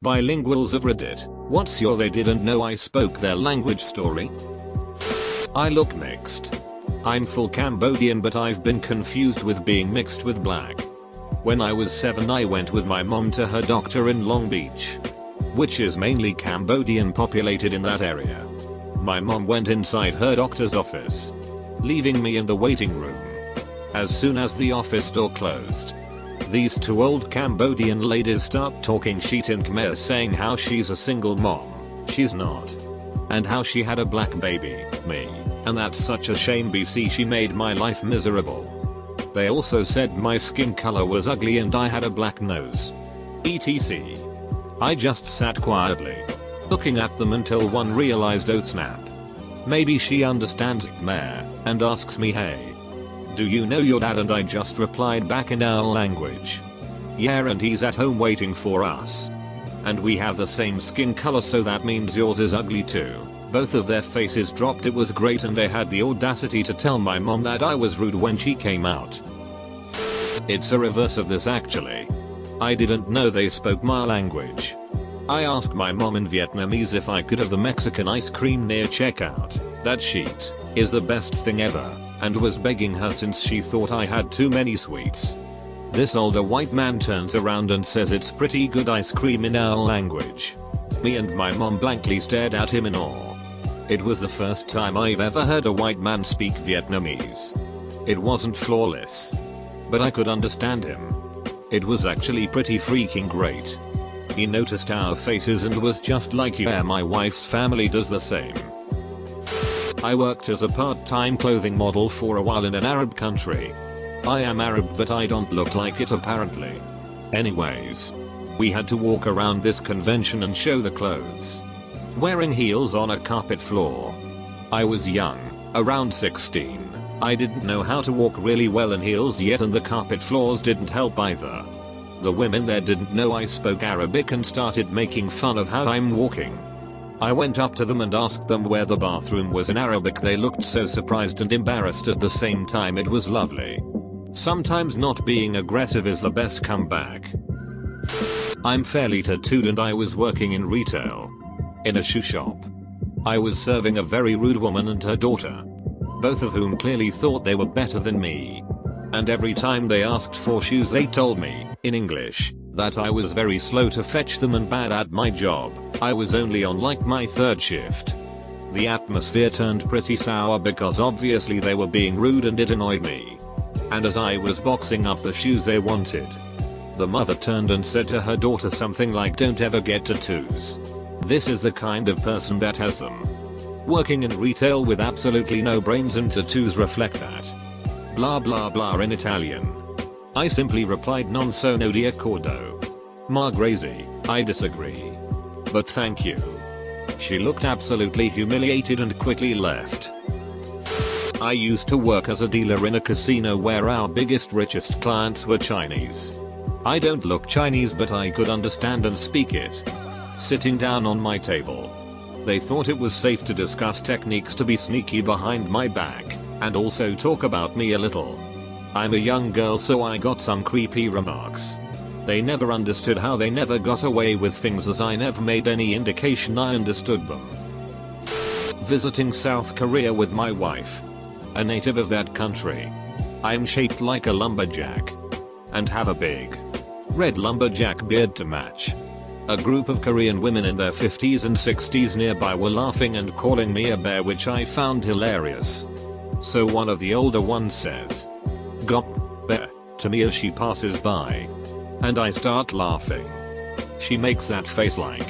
Bilinguals of Reddit, what's your they didn't know I spoke their language story? I look mixed. I'm full Cambodian, but I've been confused with being mixed with black. When I was 7 I went with my mom to her doctor in Long Beach, which is mainly Cambodian populated in that area. My mom went inside her doctor's office, leaving me in the waiting room. As soon as the office door closed, these two old Cambodian ladies start talking shit in Khmer, saying how she's a single mom, she's not, and how she had a black baby, me, and that's such a shame BC she made my life miserable. They also said my skin color was ugly and I had a black nose, etc. I just sat quietly, looking at them until one realized, oh snap. Maybe she understands Khmer, and asks me, hey, do you know your dad? And I just replied back in our language, yeah, and he's at home waiting for us. And we have the same skin color, so that means yours is ugly too. Both of their faces dropped. It was great, and they had the audacity to tell my mom that I was rude when she came out. It's a reverse of this actually. I didn't know they spoke my language. I asked my mom in Vietnamese if I could have the Mexican ice cream near checkout. That shit is the best thing ever, and was begging her since she thought I had too many sweets. This older white man turns around and says it's pretty good ice cream in our language. Me and my mom blankly stared at him in awe. It was the first time I've ever heard a white man speak Vietnamese. It wasn't flawless, but I could understand him. It was actually pretty freaking great. He noticed our faces and was just like, yeah, my wife's family does the same. I worked as a part-time clothing model for a while in an Arab country. I am Arab, but I don't look like it apparently. Anyways, we had to walk around this convention and show the clothes, wearing heels on a carpet floor. I was young, around 16. I didn't know how to walk really well in heels yet, and the carpet floors didn't help either. The women there didn't know I spoke Arabic and started making fun of how I'm walking. I went up to them and asked them where the bathroom was in Arabic. They looked so surprised and embarrassed at the same time. It was lovely. Sometimes not being aggressive is the best comeback. I'm fairly tattooed and I was working in retail, in a shoe shop. I was serving a very rude woman and her daughter, both of whom clearly thought they were better than me. And every time they asked for shoes they told me, in English, that I was very slow to fetch them and bad at my job. I was only on like my 3rd shift. The atmosphere turned pretty sour because obviously they were being rude and it annoyed me. And as I was boxing up the shoes they wanted, the mother turned and said to her daughter something like, don't ever get tattoos. This is the kind of person that has them. Working in retail with absolutely no brains, and tattoos reflect that. Blah blah blah in Italian. I simply replied, non sono d'accordo. Ma grazie, I disagree. But thank you. She looked absolutely humiliated and quickly left. I used to work as a dealer in a casino where our biggest richest clients were Chinese. I don't look Chinese, but I could understand and speak it. Sitting down on my table, they thought it was safe to discuss techniques to be sneaky behind my back, and also talk about me a little. I'm a young girl, so I got some creepy remarks. They never understood how they never got away with things, as I never made any indication I understood them. Visiting South Korea with my wife, a native of that country. I'm shaped like a lumberjack, and have a big, red lumberjack beard to match. A group of Korean women in their 50s and 60s nearby were laughing and calling me a bear, which I found hilarious. So one of the older ones says, "Gop, bear," to me as she passes by. And I start laughing. She makes that face like,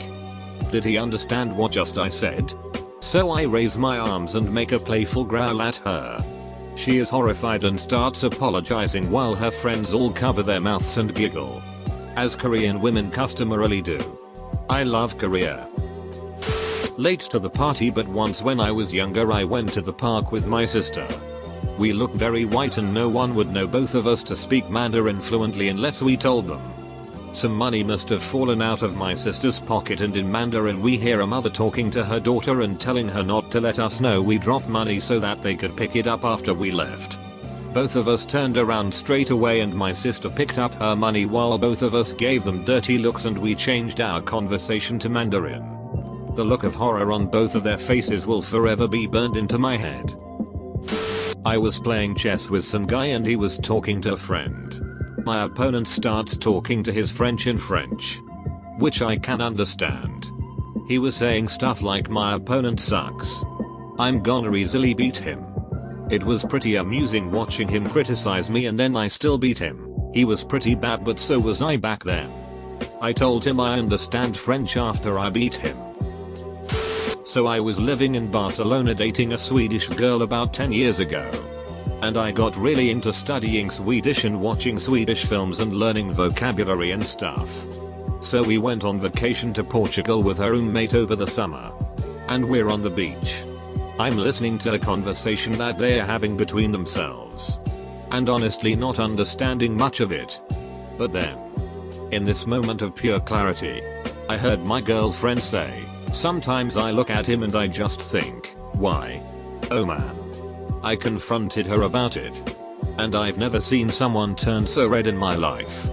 did he understand what just I said? So I raise my arms and make a playful growl at her. She is horrified and starts apologizing while her friends all cover their mouths and giggle, as Korean women customarily do. I love Korea. Late to the party, but once when I was younger I went to the park with my sister. We looked very white and no one would know both of us to speak Mandarin fluently unless we told them. Some money must have fallen out of my sister's pocket, and in Mandarin we hear a mother talking to her daughter and telling her not to let us know we dropped money so that they could pick it up after we left. Both of us turned around straight away and my sister picked up her money while both of us gave them dirty looks and we changed our conversation to Mandarin. The look of horror on both of their faces will forever be burned into my head. I was playing chess with some guy and he was talking to a friend. My opponent starts talking to his friend in French, which I can understand. He was saying stuff like my opponent sucks. I'm gonna easily beat him. It was pretty amusing watching him criticize me and then I still beat him. He was pretty bad but so was I back then. I told him I understand French after I beat him. So I was living in Barcelona dating a Swedish girl about 10 years ago. And I got really into studying Swedish and watching Swedish films and learning vocabulary and stuff. So we went on vacation to Portugal with her roommate over the summer. And we're on the beach. I'm listening to a conversation that they're having between themselves. And honestly not understanding much of it. But then, in this moment of pure clarity, I heard my girlfriend say, "Sometimes I look at him and I just think, why? Oh man." I confronted her about it. And I've never seen someone turn so red in my life.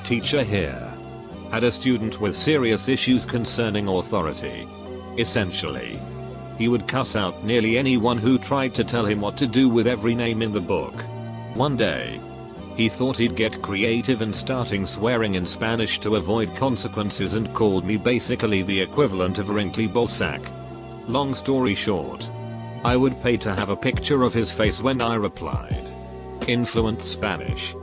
Teacher here. Had a student with serious issues concerning authority. Essentially, he would cuss out nearly anyone who tried to tell him what to do with every name in the book. One day, he thought he'd get creative and starting swearing in Spanish to avoid consequences and called me basically the equivalent of a wrinkly ballsack. Long story short, I would pay to have a picture of his face when I replied, in fluent Spanish,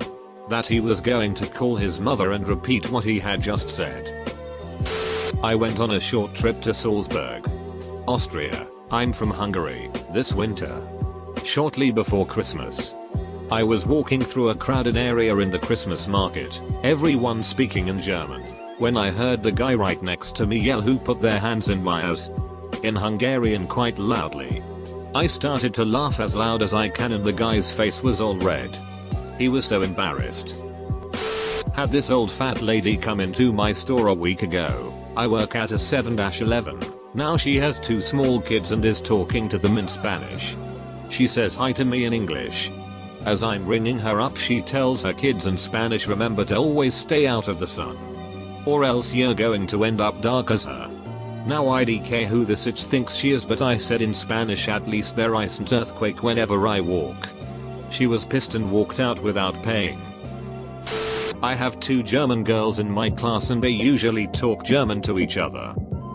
that he was going to call his mother and repeat what he had just said. I went on a short trip to Salzburg, Austria. I'm from Hungary, this winter. Shortly before Christmas, I was walking through a crowded area in the Christmas market, everyone speaking in German, when I heard the guy right next to me yell "Who put their hands in my ass?" in Hungarian quite loudly. I started to laugh as loud as I can and the guy's face was all red. He was so embarrassed. Had this old fat lady come into my store a week ago. I work at a 7-Eleven. Now she has 2 small kids and is talking to them in Spanish. She says hi to me in English. As I'm ringing her up she tells her kids in Spanish, "Remember to always stay out of the sun, or else you're going to end up dark as her." Now I don't care who the sitch thinks she is, but I said in Spanish, "At least there isn't earthquake whenever I walk." She was pissed and walked out without paying. I have 2 German girls in my class and they usually talk German to each other.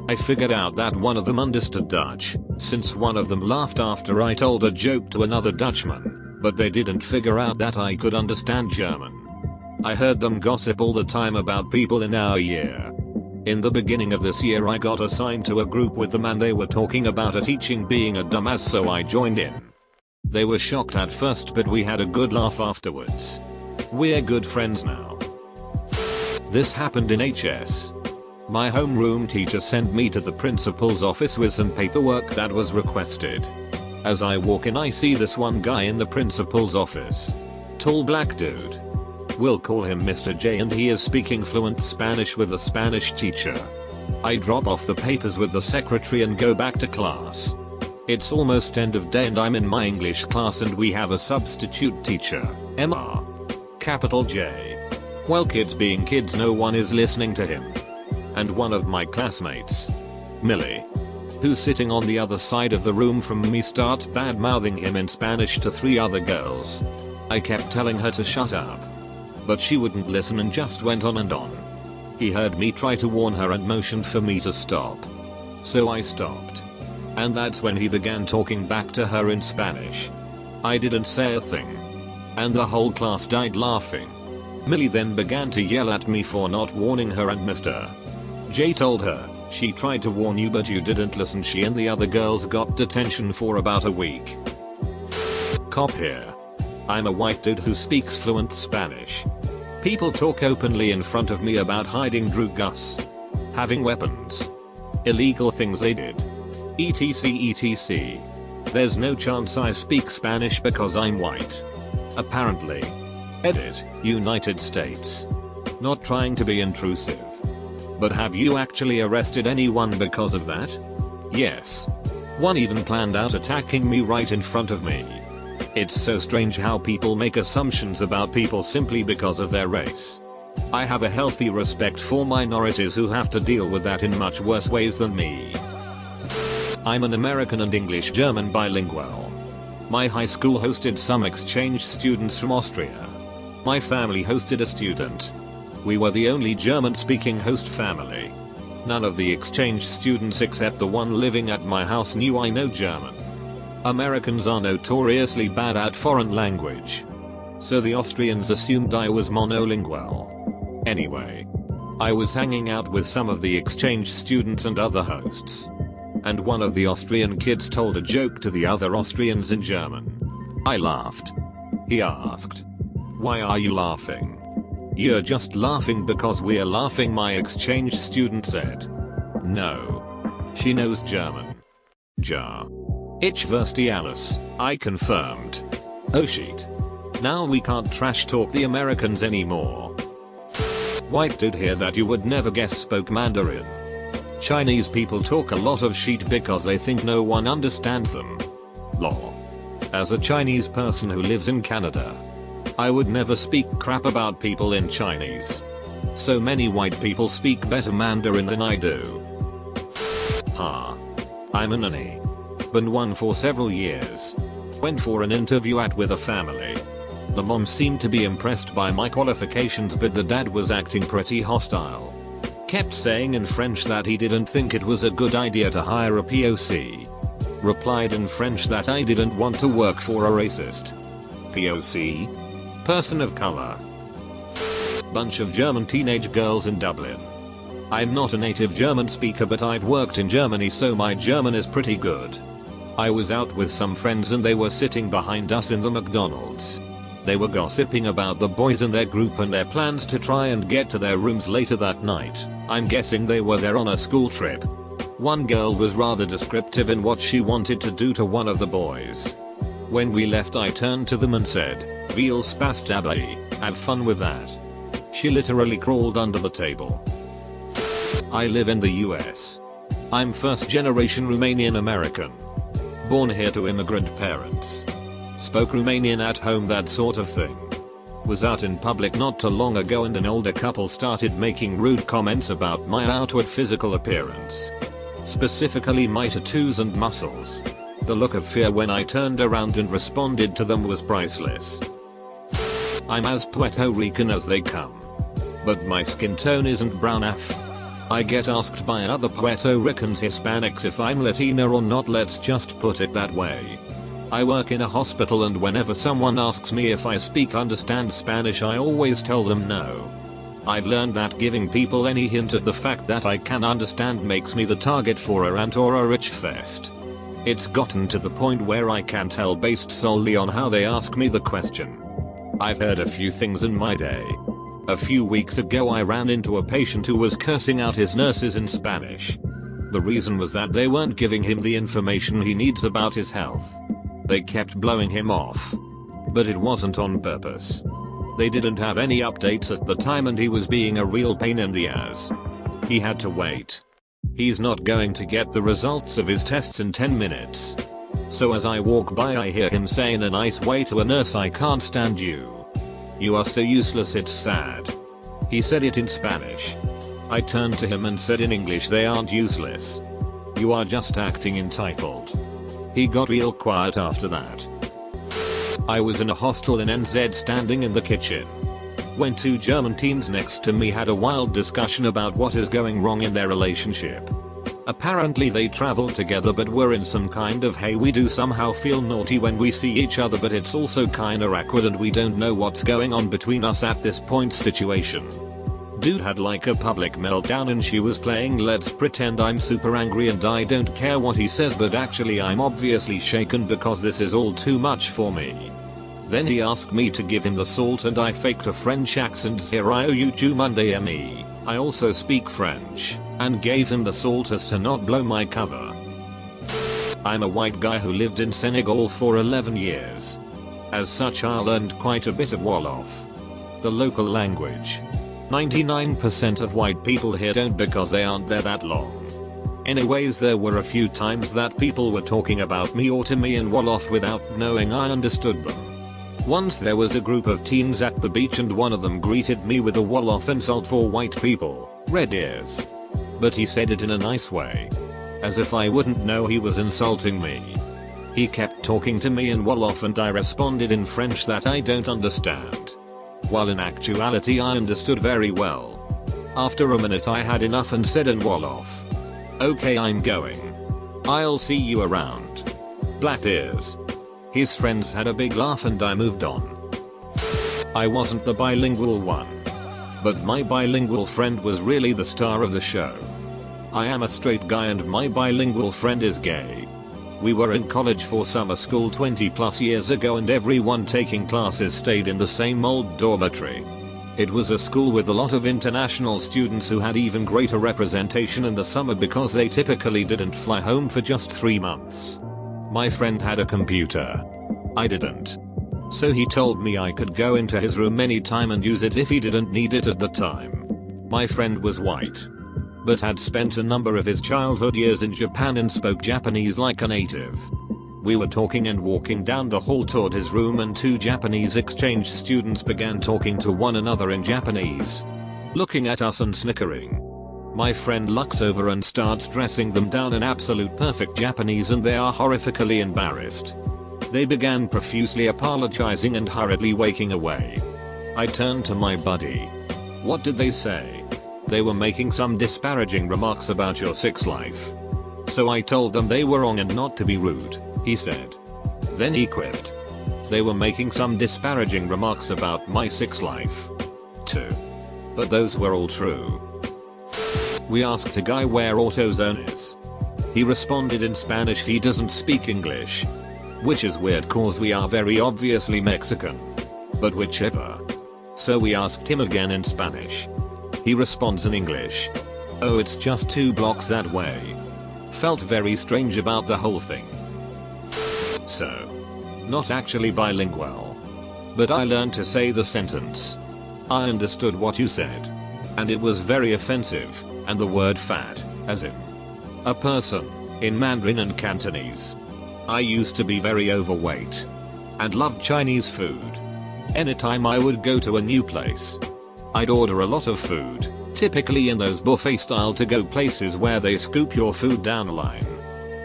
I figured out that one of them understood Dutch, since one of them laughed after I told a joke to another Dutchman, but they didn't figure out that I could understand German. I heard them gossip all the time about people in our year. In the beginning of this year I got assigned to a group with them and they were talking about a teaching being a dumbass, so I joined in. They were shocked at first but we had a good laugh afterwards. We're good friends now. This happened in HS. My homeroom teacher sent me to the principal's office with some paperwork that was requested. As I walk in I see this one guy in the principal's office. Tall black dude. We'll call him Mr. J, and he is speaking fluent Spanish with a Spanish teacher. I drop off the papers with the secretary and go back to class. It's almost end of day and I'm in my English class and we have a substitute teacher, MR. Capital J. Well, kids being kids, no one is listening to him. And one of my classmates, Millie, who's sitting on the other side of the room from me, starts bad-mouthing him in Spanish to 3 other girls. I kept telling her to shut up, but she wouldn't listen and just went on and on. He heard me try to warn her and motioned for me to stop. So I stopped. And that's when he began talking back to her in Spanish. I didn't say a thing. And the whole class died laughing. Millie then began to yell at me for not warning her, and Mr. J told her, "She tried to warn you but you didn't listen." She and the other girls got detention for about a week. Cop here. I'm a white dude who speaks fluent Spanish. People talk openly in front of me about hiding drugs, having weapons, illegal things they did, etc. There's no chance I speak Spanish because I'm white. Apparently. Edit, United States. Not trying to be intrusive. But have you actually arrested anyone because of that? Yes. One even planned out attacking me right in front of me. It's so strange how people make assumptions about people simply because of their race. I have a healthy respect for minorities who have to deal with that in much worse ways than me. I'm an American and English-German bilingual. My high school hosted some exchange students from Austria. My family hosted a student. We were the only German-speaking host family. None of the exchange students except the one living at my house knew I know German. Americans are notoriously bad at foreign language. So the Austrians assumed I was monolingual. Anyway, I was hanging out with some of the exchange students and other hosts. And one of the Austrian kids told a joke to the other Austrians in German. I laughed. He asked, "Why are you laughing?" "You're just laughing because we're laughing," my exchange student said. "No. She knows German." Ja. Ich verstehe alles, I confirmed. Oh shit. Now we can't trash talk the Americans anymore. White dude here that you would never guess spoke Mandarin. Chinese people talk a lot of shit because they think no one understands them. Lol. As a Chinese person who lives in Canada, I would never speak crap about people in Chinese. So many white people speak better Mandarin than I do. Ha. I'm a nanny. Been one for several years. Went for an interview with a family. The mom seemed to be impressed by my qualifications, but the dad was acting pretty hostile. Kept saying in French that he didn't think it was a good idea to hire a POC. Replied in French that I didn't want to work for a racist. POC? Person of color. Bunch of German teenage girls in Dublin. I'm not a native German speaker, but I've worked in Germany, so my German is pretty good. I was out with some friends and they were sitting behind us in the McDonald's. They were gossiping about the boys in their group and their plans to try and get to their rooms later that night. I'm guessing they were there on a school trip. One girl was rather descriptive in what she wanted to do to one of the boys. When we left, I turned to them and said, "Viel Spaß dabei, have fun with that." She literally crawled under the table. I live in the US. I'm first generation Romanian American. Born here to immigrant parents. Spoke Romanian at home, that sort of thing. Was out in public not too long ago and an older couple started making rude comments about my outward physical appearance. Specifically my tattoos and muscles. The look of fear when I turned around and responded to them was priceless. I'm as Puerto Rican as they come. But my skin tone isn't brown AF. I get asked by other Puerto Ricans Hispanics if I'm Latina or not, let's just put it that way. I work in a hospital and whenever someone asks me if I understand Spanish, I always tell them no. I've learned that giving people any hint at the fact that I can understand makes me the target for a rant or a rich fest. It's gotten to the point where I can tell based solely on how they ask me the question. I've heard a few things in my day. A few weeks ago I ran into a patient who was cursing out his nurses in Spanish. The reason was that they weren't giving him the information he needs about his health. They kept blowing him off. But it wasn't on purpose. They didn't have any updates at the time and he was being a real pain in the ass. He had to wait. He's not going to get the results of his tests in 10 minutes. So as I walk by I hear him say in a nice way to a nurse, "I can't stand you. You are so useless, it's sad." He said it in Spanish. I turned to him and said in English, "They aren't useless. You are just acting entitled." He got real quiet after that. I was in a hostel in NZ standing in the kitchen. When two German teens next to me had a wild discussion about what is going wrong in their relationship. Apparently they traveled together but were in some kind of "hey, we do somehow feel naughty when we see each other but it's also kinda awkward and we don't know what's going on between us at this point" situation. Dude had like a public meltdown and she was playing "let's pretend I'm super angry and I don't care what he says but actually I'm obviously shaken because this is all too much for me." Then he asked me to give him the salt and I faked a French accent "Zero Monday me. I also speak French," and gave him the salt as to not blow my cover. I'm a white guy who lived in Senegal for 11 years. As such I learned quite a bit of Wolof, the local language. 99% of white people here don't because they aren't there that long. Anyways, there were a few times that people were talking about me or to me in Wolof without knowing I understood them. Once there was a group of teens at the beach and one of them greeted me with a Wolof insult for white people, red ears. But he said it in a nice way. As if I wouldn't know he was insulting me. He kept talking to me in Wolof and I responded in French that I don't understand. While in actuality I understood very well. After a minute I had enough and said in Wolof, "Okay, I'm going. I'll see you around." Black ears. His friends had a big laugh and I moved on. I wasn't the bilingual one. But my bilingual friend was really the star of the show. I am a straight guy and my bilingual friend is gay. We were in college for summer school 20 plus years ago and everyone taking classes stayed in the same old dormitory. It was a school with a lot of international students who had even greater representation in the summer because they typically didn't fly home for just 3 months. My friend had a computer. I didn't. So he told me I could go into his room anytime and use it if he didn't need it at the time. My friend was white, but had spent a number of his childhood years in Japan and spoke Japanese like a native. We were talking and walking down the hall toward his room and 2 Japanese exchange students began talking to one another in Japanese, looking at us and snickering. My friend looks over and starts dressing them down in absolute perfect Japanese and they are horrifically embarrassed. They began profusely apologizing and hurriedly walking away. I turned to my buddy. What did they say? They were making some disparaging remarks about your sex life. So I told them they were wrong and not to be rude, he said. Then he quipped. They were making some disparaging remarks about my sex life, too. But those were all true. We asked a guy where AutoZone is. He responded in Spanish he doesn't speak English. Which is weird cause we are very obviously Mexican. But whichever. So we asked him again in Spanish. He responds in English. Oh, it's just 2 blocks that way. Felt very strange about the whole thing. So, not actually bilingual. But I learned to say the sentence. I understood what you said. And it was very offensive, and the word fat, as in a person, in Mandarin and Cantonese. I used to be very overweight. And loved Chinese food. Anytime I would go to a new place, I'd order a lot of food, typically in those buffet style to go places where they scoop your food down a line.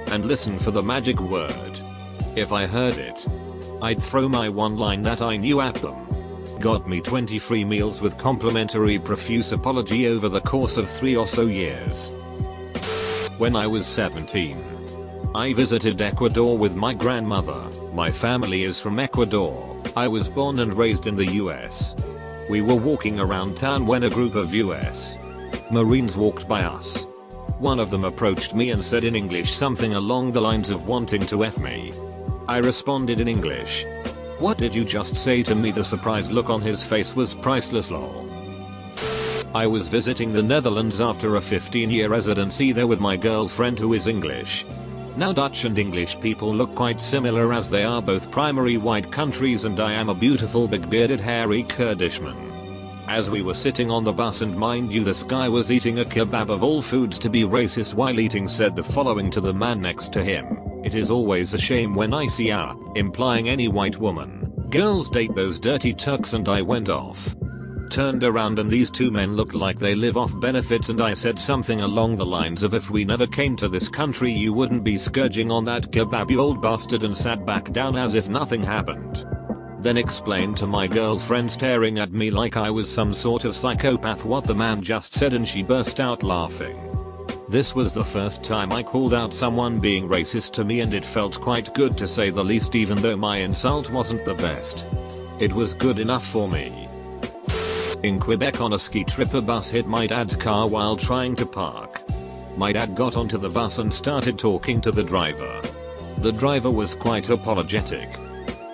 And listen for the magic word. If I heard it, I'd throw my one line that I knew at them. Got me 20 free meals with complimentary profuse apology over the course of 3 or so years. When I was 17, I visited Ecuador with my grandmother. My family is from Ecuador. I was born and raised in the US. We were walking around town when a group of US Marines walked by us. One of them approached me and said in English something along the lines of wanting to F me. I responded in English. What did you just say to me? The surprised look on his face was priceless lol. I was visiting the Netherlands after a 15-year residency there with my girlfriend who is English. Now Dutch and English people look quite similar as they are both primary white countries and I am a beautiful big bearded hairy Kurdishman. As we were sitting on the bus and mind you this guy was eating a kebab of all foods to be racist while eating said the following to the man next to him. It is always a shame when I see implying any white woman. Girls date those dirty Turks and I went off. Turned around and these 2 men looked like they live off benefits and I said something along the lines of if we never came to this country you wouldn't be scourging on that kebab you old bastard and sat back down as if nothing happened. Then explained to my girlfriend staring at me like I was some sort of psychopath what the man just said and she burst out laughing. This was the first time I called out someone being racist to me and it felt quite good to say the least even though my insult wasn't the best. It was good enough for me. In Quebec on a ski trip a bus hit my dad's car while trying to park. My dad got onto the bus and started talking to the driver. The driver was quite apologetic.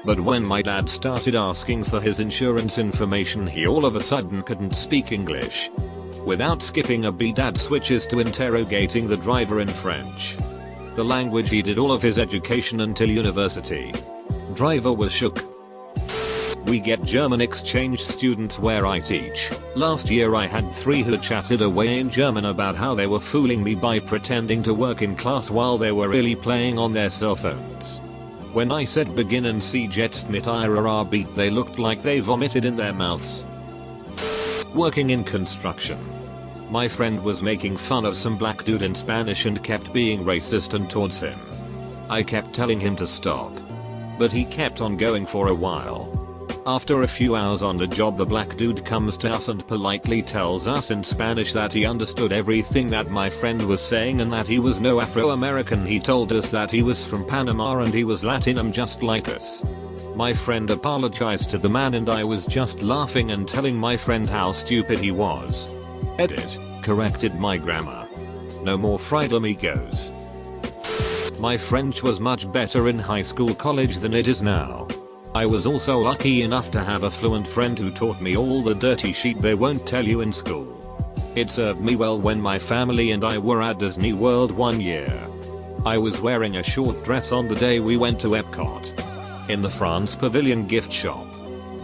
But when my dad started asking for his insurance information he all of a sudden couldn't speak English. Without skipping a beat dad switches to interrogating the driver in French. The language he did all of his education until university. Driver was shook. We get German exchange students where I teach. Last year I had 3 who chatted away in German about how they were fooling me by pretending to work in class while they were really playing on their cell phones. When I said begin and see jetzt mit ihrer Arbeit, they looked like they vomited in their mouths. Working in construction. My friend was making fun of some black dude in Spanish and kept being racist and towards him. I kept telling him to stop, but he kept on going for a while. After a few hours on the job, the black dude comes to us and politely tells us in Spanish that he understood everything that my friend was saying and that he was no Afro-American. He told us that he was from Panama and he was Latinum just like us. My friend apologized to the man and I was just laughing and telling my friend how stupid he was. Edit. Corrected my grammar. No more fried amigos. My French was much better in high school college than it is now. I was also lucky enough to have a fluent friend who taught me all the dirty shit they won't tell you in school. It served me well when my family and I were at Disney World one year. I was wearing a short dress on the day we went to Epcot. In the France Pavilion gift shop,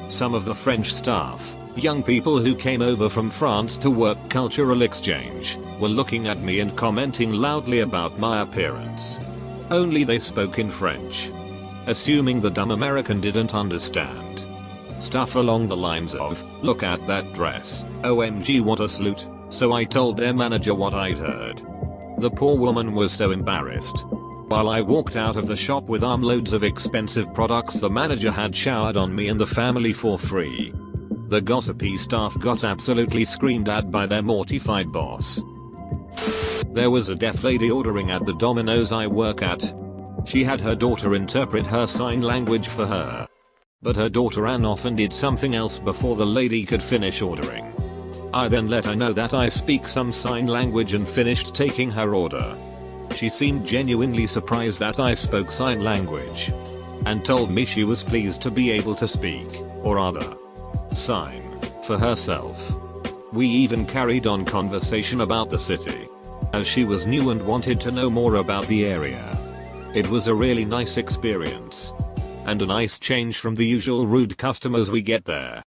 some of the French staff, young people who came over from France to work cultural exchange, were looking at me and commenting loudly about my appearance. Only they spoke in French, assuming the dumb American didn't understand. Stuff along the lines of, look at that dress, OMG what a salute. So I told their manager what I'd heard. The poor woman was so embarrassed. While I walked out of the shop with armloads of expensive products, the manager had showered on me and the family for free. The gossipy staff got absolutely screamed at by their mortified boss. There was a deaf lady ordering at the Domino's I work at. She had her daughter interpret her sign language for her. But her daughter ran off and did something else before the lady could finish ordering. I then let her know that I speak some sign language and finished taking her order. She seemed genuinely surprised that I spoke sign language, and told me she was pleased to be able to speak, or rather, sign, for herself. We even carried on conversation about the city, as she was new and wanted to know more about the area. It was a really nice experience, and a nice change from the usual rude customers we get there.